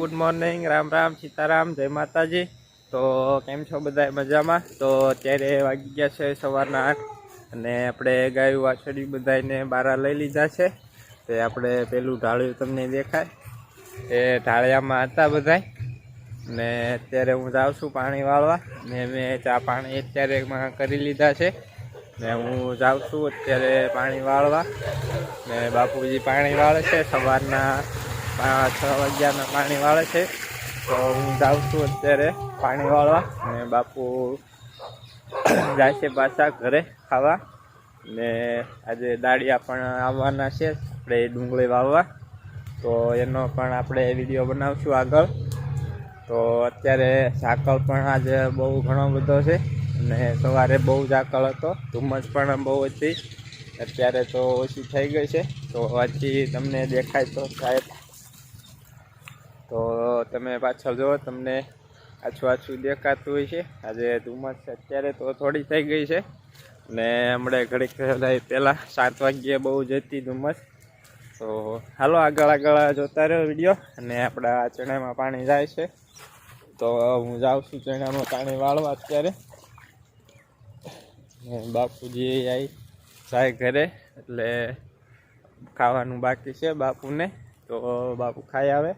Good morning, Ram Ram, Sitaram, જય માતાજી। તો કેમ છો બધા મજામાં? તો અત્યારે વાગી ગયા છે સવારના 8 અને આપણે ગાયું વાછડી બધાને બારા લઈ લીધા છે। તે આપણે પેલું ઢાળિયું તમને દેખાય એ ઢાળિયામાં હતા બધા ને અત્યારે હું જાઉં છું પાણી વાળવા ને મેં ચા પાણી અત્યારે કરી લીધા છે ને હું જાઉં છું અત્યારે પાણી વાળવા ને બાપુજી પાણી વાળે છે સવારના 5-6 વાગ્યાના પાણી વાળે છે। તો હું જાઉં છું અત્યારે પાણી વાળવા ને બાપુ જાય છે પાછા ઘરે ખાવા ને આજે દાળિયા પણ આવવાના છે આપણે ડુંગળી વાવવા, તો એનો પણ આપણે વિડીયો બનાવશું આગળ। તો અત્યારે ઝાકળ પણ આજે બહુ ઘણો બધો છે અને સવારે બહુ ઝાકળ હતો, ધુમ્મસ પણ બહુ હતી, અત્યારે તો ઓછી થઈ ગઈ છે। તો હજી તમને દેખાય તો સાહેબ, તો તમે પાછળ જુઓ, તમને આછું દેખાતું હોય છે। આજે ધુમ્મસ અત્યારે તો થોડી થઈ ગઈ છે ને હમણાં ઘડીક પહેલાં 7 વાગ્યે બહુ જ હતી ધુમ્મસ। તો હાલો આગળ જોતા રહ્યો વિડીયો। અને આપણા ચણામાં પાણી જાય છે તો હું જાઉં છું ચણામાં પાણી વાળવા અત્યારે। બાપુજી આવી જાય ઘરે એટલે ખાવાનું બાકી છે બાપુને, તો બાપુ ખાઈ આવે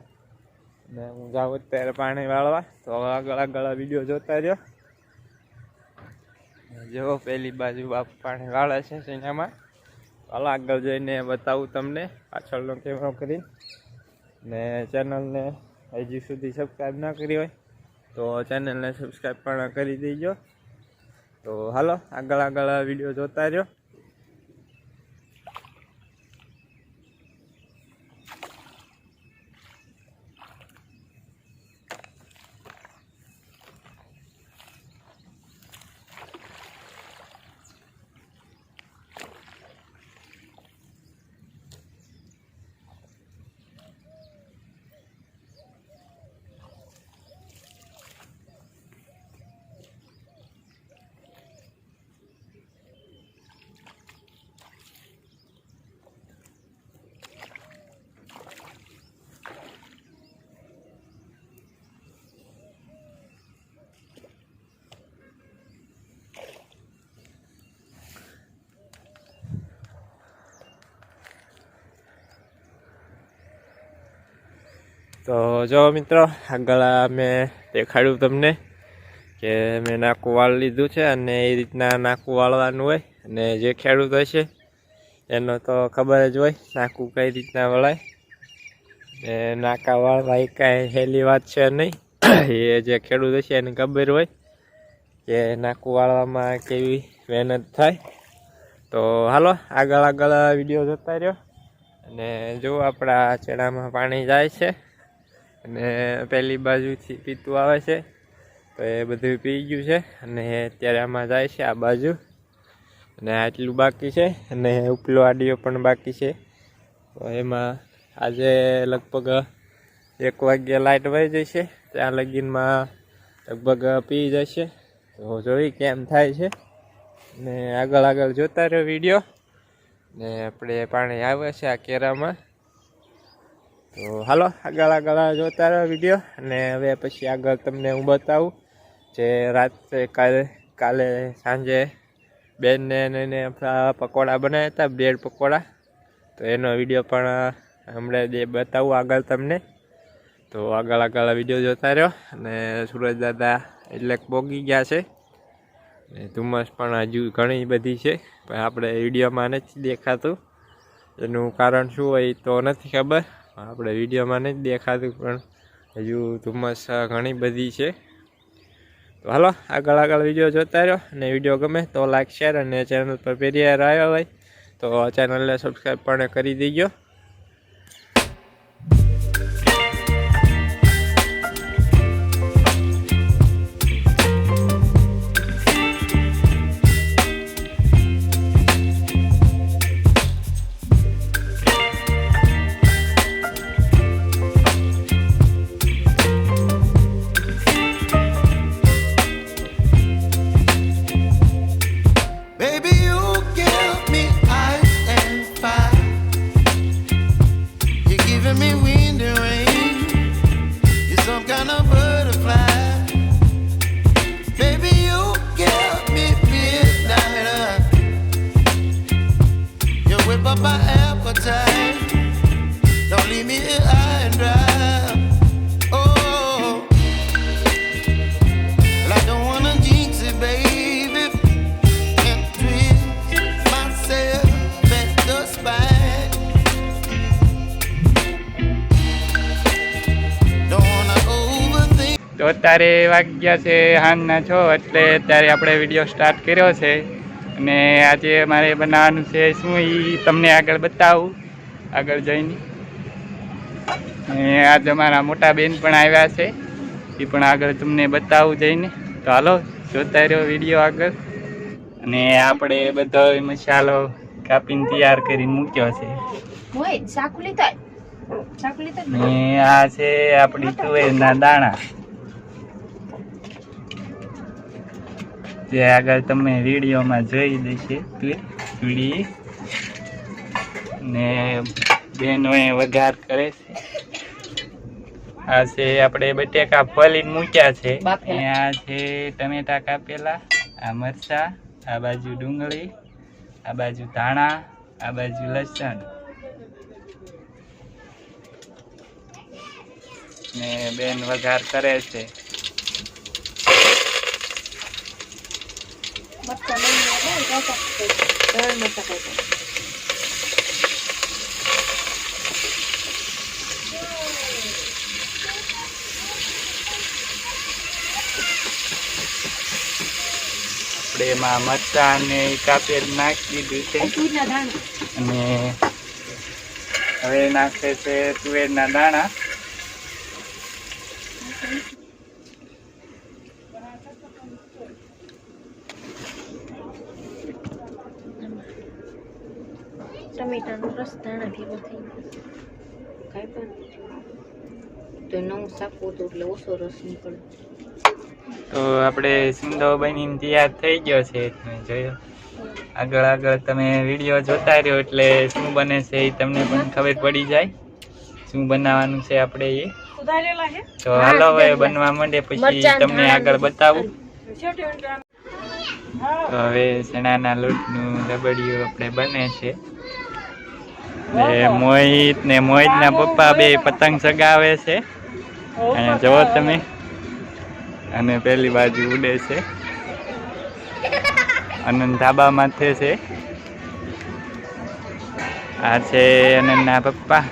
ને હું જાઉં અત્યારે પાણી વાળવા। તો આગળ વિડીયો જોતા રહ્યો। જો પેલી બાજુ બાપુ પાણી વાળે છે ચણામાં, હાલો આગળ જઈને બતાવું તમને પાછળનો કેમેરો કરીને। ને ચેનલને હજી સુધી સબસ્ક્રાઈબ ના કરી હોય તો ચેનલને સબસ્ક્રાઈબ પણ કરી દેજો। તો હાલો આગળ વિડીયો જોતા રહ્યો। તો જો મિત્રો, આગળ મેં દેખાડ્યું તમને કે મેં નાકું વાળી લીધું છે અને એ રીતના નાકું વાળવાનું હોય। અને જે ખેડૂત હશે એનો તો ખબર જ હોય નાકું કઈ રીતના વળાય, ને નાકા વાળવા એ કાંઈ સહેલી વાત છે નહીં। એ જે ખેડૂત હશે એને ખબર હોય કે નાકું વાળવામાં કેવી મહેનત થાય। તો હાલો આગળ વિડીયો જોતા રહ્યો। અને જો આપણા ચણામાં પાણી જાય છે અને પહેલી બાજુથી પીતું આવે છે, તો એ બધું પી ગયું છે અને અત્યારે આમાં જાય છે આ બાજુ, અને આટલું બાકી છે અને ઉપલો આડિયો પણ બાકી છે। તો એમાં આજે લગભગ 1 વાગ્યે લાઇટ વહી જશે, ત્યાં લગીનમાં લગભગ પી જશે। તો જોઈ કેમ થાય છે ને આગળ જોતા રહ્યો વિડીયો। ને આપણે પાણી આવે છે આ કેરામાં, તો હાલો આગળ જોતા રહ્યો વિડીયો। અને હવે પછી આગળ તમને હું બતાવું જે રાત્રે કાલે સાંજે બેનને એને પકોડા બનાવ્યા હતા, બ્રેડ પકોડા, તો એનો વિડીયો પણ હમણાં બતાવું આગળ તમને। તો આગળ વિડીયો જોતા રહ્યો। અને સુરજ દાદા એટલે પોગી ગયા છે ને ધુમ્મસ પણ હજુ ઘણી બધી છે, પણ આપણે વિડીયોમાં નથી દેખાતું, એનું કારણ શું હોય તો નથી ખબર, આપણે વિડીયોમાં નથી દેખાતું, પણ હજુ ધુમ્મસ ઘણી બધી છે। તો હાલો આગળ વિડીયો જોતા રહ્યો। અને વિડીયો ગમે તો લાઈક, શેર અને ચેનલ પર પહેલી વાર આવ્યા હોય તો ચેનલને સબસ્ક્રાઈબ પણ કરી દેજો। Giving me wind and rain. તો અત્યારે વાગ્યા છે સાંજના 6 એટલે અત્યારે આપણે વિડીયો સ્ટાર્ટ કર્યો છે અને આજે મારે બનાવવાનું છે શું એ તમને આગળ બતાવું આગળ જઈને. આજે અમારા મોટા બેન પણ આવ્યા છે એ પણ આગળ તમને બતાવું જઈને. તો હાલો જોતા રહ્યો વિડીયો આગળ. અને આપણે બધો મસાલો કાપીને તૈયાર કરીને મૂક્યો છે. ને આ છે આપણી તુવેરના દાણા જે આગળ તમે વિડીયોમાં જોઈ દેશે તુડી. ને બેનો વઘાર કરે છે. આ છે આપણે બટેકા ફોલીને મૂક્યા છે. આ છે ટમેટા કાપેલા, આ મરચા, આ બાજુ ડુંગળી, આ બાજુ ધાણા, આ બાજુ લસણ. ને બેન વઘાર કરે છે. આપણે એમાં મરચા ને કાપેલ નાખી દીધું છે અને હવે નાખે છે તુવેરના દાણા. ટમેટાનો રસ દાણા ભેગો થઈ કાંઈ પણ તો નવું શાક હોતું એટલે ઓછો રસ નીકળે. તો આપણે સિંધો બનીને તૈયાર થઈ ગયો છે. તમે જોયો આગળ તમે વિડીયો જોતા રહ્યો એટલે શું બને છે એ તમને પણ ખબર પડી જાય શું બનાવવાનું છે આપણે એ. તો હાલો હવે બનવા માંડે પછી તમને આગળ બતાવું. તો હવે ચણાના લોટનું રબડિયું આપણે બને છે. મોહિતના પપ્પા બે પતંગ ચગાવે છે અને જુઓ તમે. અને પેલી બાજુ ઉડે છે. આનંદ ધાબા માથે છે. આ છે આનંદના પપ્પા.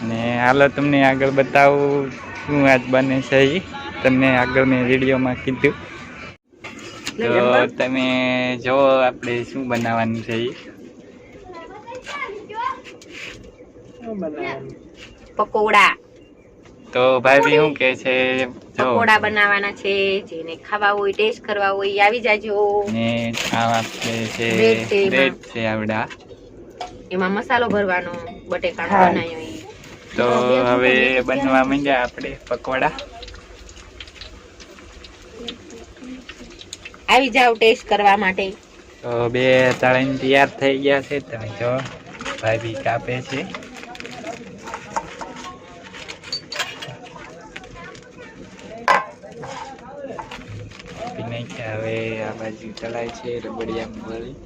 ને હાલો તમને આગળ બતાવું શું આજ બને છે એ તમને આગળ મેં વિડીયોમાં કીધું. તો તમે જો આપણે શું બનાવવાનું છે પકોડા. તો ભાભી શું કે છે પકોડા બનાવવાના છે. જેને ખાવા હોય ટેસ્ટ કરવા હોય આવી જાજો. ને આ આપણે છે બ્રેડ છે આવડા. એમાં મસાલો ભરવાનો બટેકાનો બનાવ્યો. તો હવે બનવા માંડ્યા આપણે પકોડા. આવી જાવ ટેસ્ટ કરવા માટે. તો બે તળીને તૈયાર થઈ ગયા છે. તમે જો ભાભી કાપે છે. હવે આ બાજુ તળાય છે રબડિયામાં ભરી.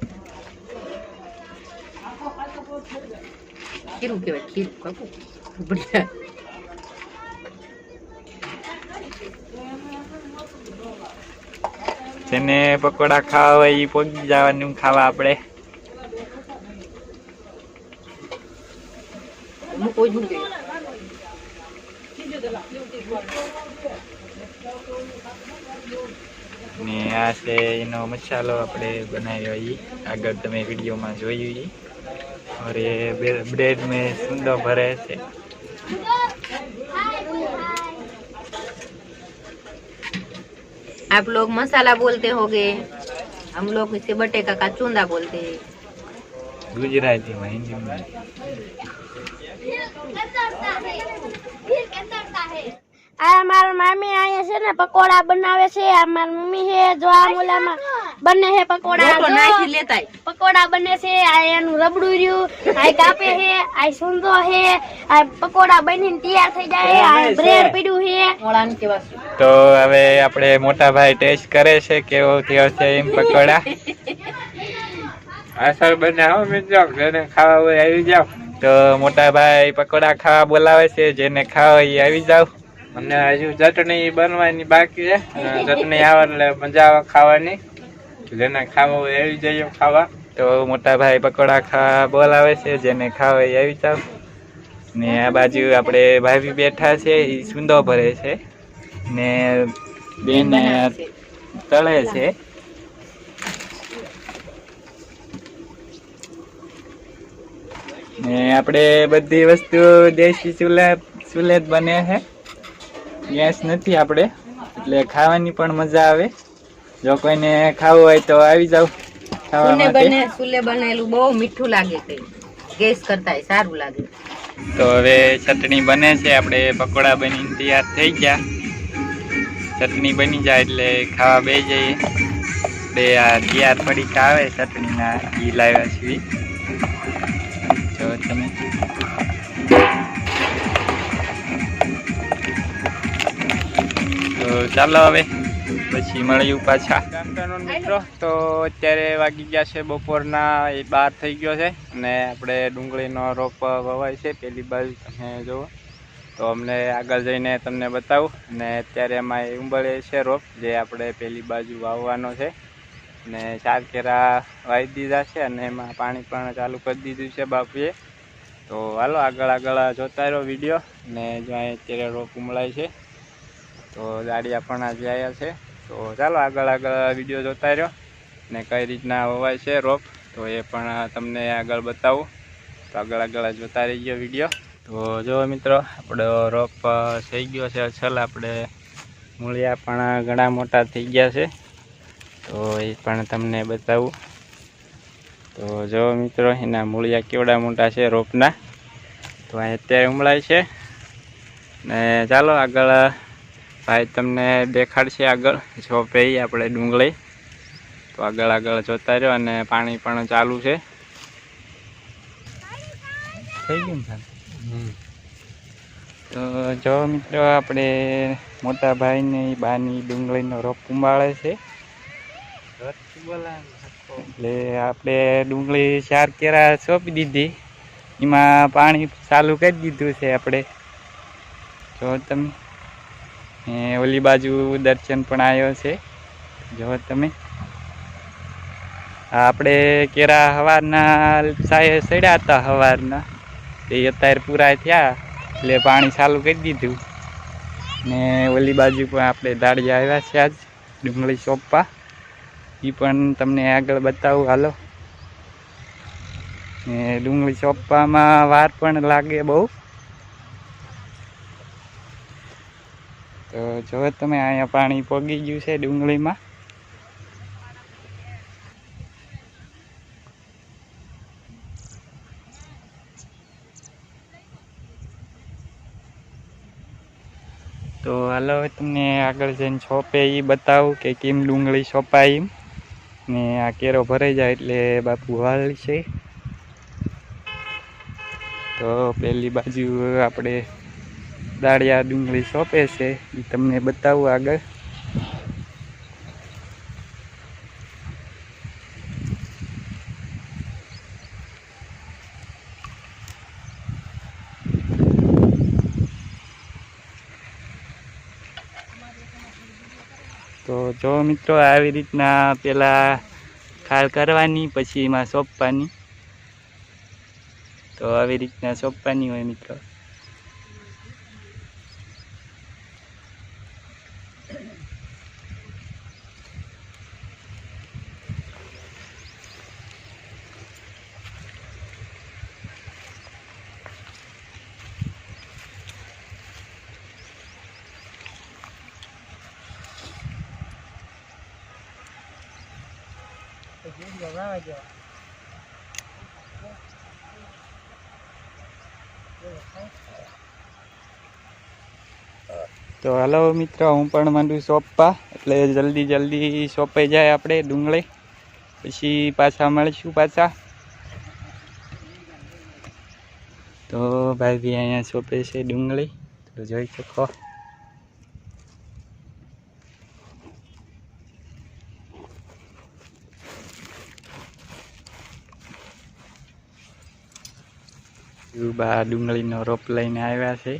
ખીરું કહેવાય ખીરું કાપુ. જેને પકોડા ખાવા હોય એ પહોંચી જવાનું ખાવા આપણે. ને આ છે એનો મસાલો આપણે બનાવ્યો એ આગળ તમે વિડીયોમાં જોયું. और ये ब्रेड में सुंदर भरे से. आप लोग मसाला बोलते होगे, हम लोग इसे बटेका का चूंदा बोलते हैं. गुजराती में हिंदी में. આ મારા મામી આયા છે ને પકોડા બનાવે છે. આ મારી મમ્મી છે જો આ મુલામાં બને છે પકોડા. તો નાખી લેતા પકોડા બને છે. આ એનું રબડું રહ્યું આ કાપે છે. આ સુંદો છે. આ પકોડા બનીને તૈયાર થઈ જાય. આ બ્રેડ પીડ્યું છે. મોળાન કેવા. તો હવે આપણે મોટા ભાઈ ટેસ્ટ કરે છે કેવો થયો છે એમ પકોડા. અસર બનાવો મિત્રો, જેને ખાવા હોય આવી જાવ. તો મોટા ભાઈ પકોડા ખાવા બોલાવે છે. જેને ખાવા હોય આવી જાવ. અને હજુ ચટણી બનવાની બાકી છે. ચટણી આવે એટલે મજા આવે ખાવાની. જેને ખાવા હોય આવી જઈએ ખાવા. તો મોટા ભાઈ પકોડા ખાવા બોલાવે છે. જેને ખાવા હોય આવી જાવ. ને આ બાજુ આપણે ભાભી બેઠા છે, એ સુંદો ભરે છે ને બેન તળે છે. ને આપણે બધી વસ્તુ દેશી ચૂલે જ બને છે, ગેસ નથી આપણે, એટલે ખાવાની પણ મજા આવે. જો કોઈને ખાવું હોય તો આવી જાવ ખાવા માટે. સુલે બનેલું બહુ મીઠું લાગે, કઈ ગેસ કરતા સારું લાગે. તો હવે ચટણી બને છે, આપણે પકોડા બનીને તૈયાર થઈ ગયા. ચટણી બની જાય એટલે ખાવા બે જઈએ. બે આ તૈયાર પડીકા આવે ચટણીના, એ લાવ્યા છીએ. જો તમે તો ચાલો હવે પછી મળ્યું પાછા. મિત્રો તો અત્યારે વાગી ગયા છે બપોરના 12 થઈ ગયો છે, અને આપણે ડુંગળીનો રોપ વવાય છે પેલી બાજુ, તમે જુઓ તો અમને આગળ જઈને તમને બતાવું. અને અત્યારે એમાં ઉંબળે છે રોપ, જે આપણે પેલી બાજુ વાવવાનો છે. અને 4 કેરા વાવી દીધા છે, અને એમાં પાણી પણ ચાલુ કરી દીધું છે બાપુએ. તો હાલો આગળ જોતા રહ્યો વિડીયો. ને જો અહીં અત્યારે રોપ ઉમળાય છે, તો દાડિયા પણ આજે આવ્યા છે. તો ચાલો આગળ વિડીયો જોતા રહ્યો, ને કઈ રીતના વવાય છે રોપ, તો એ પણ તમને આગળ બતાવું. તો આગળ જોતા રહીજો વિડીયો. તો જો મિત્રો આપણો રોપ થઈ ગયો છે અસલ. આપણે મૂળિયા પણ ઘણા મોટા થઈ ગયા છે, તો એ પણ તમને બતાવું. તો જો મિત્રો એના મૂળિયા કેવડા મોટા છે રોપના, તો અહીં અત્યારે ઉમળાય છે. ને ચાલો આગળ ભાઈ તમને દેખાડશે આગળ છોપે આપણે ડુંગળી. તો આગળ જોતા રહ્યો, અને પાણી પણ ચાલુ છે. થઈ ગયું ને? તો જો મિત્રો આપણે મોટા ભાઈને બાની ડુંગળીનો રોપ ઉંબાળે છે. એટલે આપણે ડુંગળી 4 કેરા સોંપી દીધી, એમાં પાણી ચાલુ કરી દીધું છે આપણે. જો તમે ઓલી બાજુ દર્શન પણ આવ્યો છે, જો તમે. આપણે કેરા સવારના સડ્યા હતા સવારના, એ અત્યારે પૂરા થયા એટલે પાણી ચાલુ કરી દીધું. ને ઓલી બાજુ પણ આપણે દાડિયા આવ્યા છે આજ ડુંગળી સોંપવા, એ પણ તમને આગળ બતાવું હાલો. ને ડુંગળી સોંપવામાં વાર પણ લાગે બહુ. તો જો તમે અહીંયા પાણી પોગી ગયું છે ડુંગળીમાં. તો હાલો તમને આગળ જઈને છોપે એ બતાવું કે કેમ ડુંગળી સોંપાય એમ. ને આ કેરો ભરાઈ જાય એટલે બાપુ વાળ છે. તો પેલી બાજુ આપણે દાળિયા ડુંગળી સોંપે છે, એ તમને બતાવું આગળ. તો જો મિત્રો આવી રીતના પેલા ખાળ કરવાની, પછી એમાં સોંપવાની. તો આવી રીતના સોંપવાની હોય મિત્રો. તો હાલો મિત્રો હું પણ માંડું સોંપવા, એટલે જલ્દી સોંપાઈ જાય આપણે ડુંગળી, પછી પાછા મળીશું પાછા. તો ભાઈ અહીંયા સોંપે છે ડુંગળી, તો જોઈ શકો. બા ડુંગળીનો રોપ લઈને આવ્યા છે.